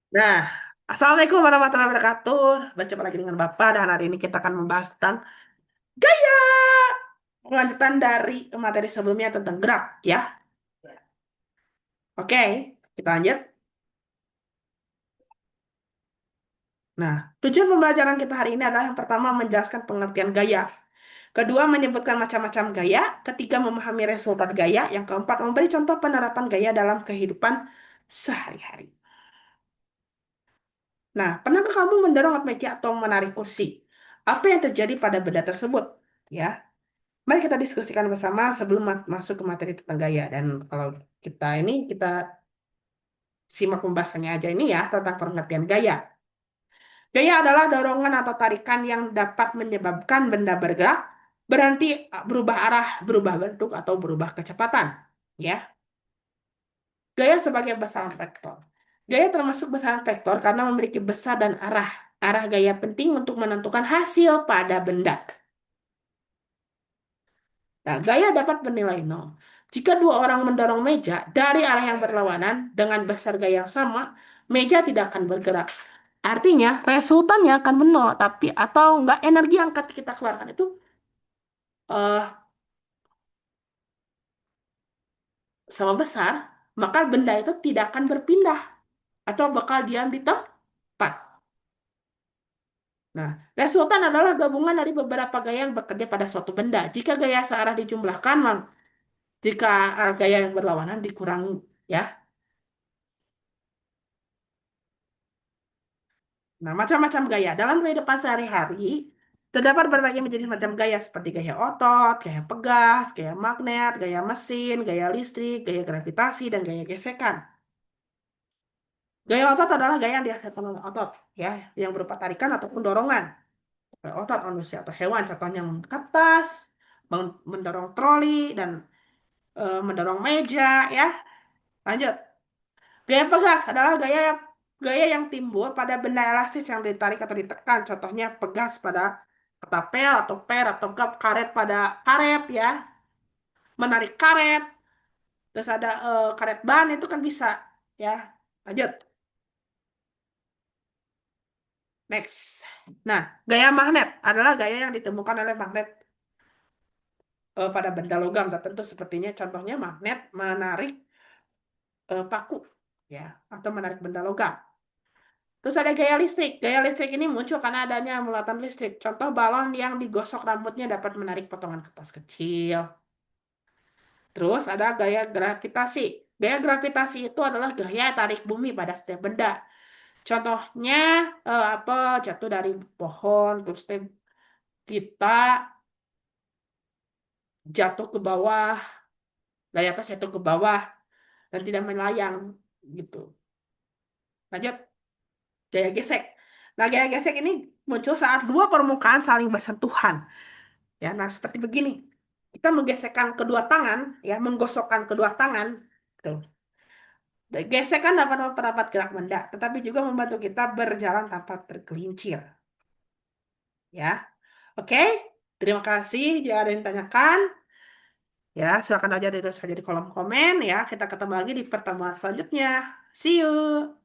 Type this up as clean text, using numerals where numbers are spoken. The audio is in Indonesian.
Nah, Assalamualaikum warahmatullahi wabarakatuh. Berjumpa lagi dengan Bapak dan hari ini kita akan membahas tentang gaya. Kelanjutan dari materi sebelumnya tentang gerak, ya. Oke, kita lanjut. Nah, tujuan pembelajaran kita hari ini adalah yang pertama menjelaskan pengertian gaya. Kedua, menyebutkan macam-macam gaya. Ketiga, memahami resultat gaya. Yang keempat, memberi contoh penerapan gaya dalam kehidupan sehari-hari. Nah, pernahkah kamu mendorong meja atau menarik kursi? Apa yang terjadi pada benda tersebut? Ya. Mari kita diskusikan bersama sebelum masuk ke materi tentang gaya. Dan kalau kita simak pembahasannya aja ini ya tentang pengertian gaya. Gaya adalah dorongan atau tarikan yang dapat menyebabkan benda bergerak, berhenti, berubah arah, berubah bentuk, atau berubah kecepatan. Ya, gaya sebagai besaran vektor. Gaya termasuk besaran vektor karena memiliki besar dan arah. Arah gaya penting untuk menentukan hasil pada benda. Nah, gaya dapat bernilai nol. Jika dua orang mendorong meja dari arah yang berlawanan dengan besar gaya yang sama, meja tidak akan bergerak. Artinya, resultannya akan menol, tapi atau enggak energi yang kita keluarkan itu eh, sama besar, maka benda itu tidak akan berpindah atau bakal diam di tempat. Nah, resultan adalah gabungan dari beberapa gaya yang bekerja pada suatu benda. Jika gaya searah dijumlahkan, jika gaya yang berlawanan dikurangi, ya. Nah, macam-macam gaya. Dalam kehidupan sehari-hari, terdapat berbagai menjadi macam gaya seperti gaya otot, gaya pegas, gaya magnet, gaya mesin, gaya listrik, gaya gravitasi, dan gaya gesekan. Gaya otot adalah gaya yang dihasilkan oleh otot, ya, yang berupa tarikan ataupun dorongan. Oleh otot manusia atau hewan, contohnya mengangkat tas, mendorong troli, dan mendorong meja, ya. Lanjut. Gaya pegas adalah gaya yang timbul pada benda elastis yang ditarik atau ditekan. Contohnya pegas pada ketapel atau per atau kap karet pada karet ya. Menarik karet. Terus ada karet ban itu kan bisa ya. Lanjut. Next. Nah, gaya magnet adalah gaya yang ditemukan oleh magnet pada benda logam tertentu sepertinya contohnya magnet menarik paku ya atau menarik benda logam. Terus ada gaya listrik. Gaya listrik ini muncul karena adanya mulatan listrik. Contoh balon yang digosok rambutnya dapat menarik potongan kertas kecil. Terus ada gaya gravitasi. Gaya gravitasi itu adalah gaya tarik bumi pada setiap benda. Contohnya apa jatuh dari pohon, terus kita jatuh ke bawah, gaya atas jatuh ke bawah dan tidak melayang gitu. Lanjut, gaya gesek. Nah, gaya gesek ini muncul saat dua permukaan saling bersentuhan. Ya, nah seperti begini. Kita menggesekkan kedua tangan, ya, menggosokkan kedua tangan. Tuh. Dan gesekan dapat memperlambat gerak benda, tetapi juga membantu kita berjalan tanpa tergelincir. Ya, oke. Terima kasih. Jika ada yang ditanyakan, ya silakan aja ditulis saja di kolom komen. Ya, kita ketemu lagi di pertemuan selanjutnya. See you.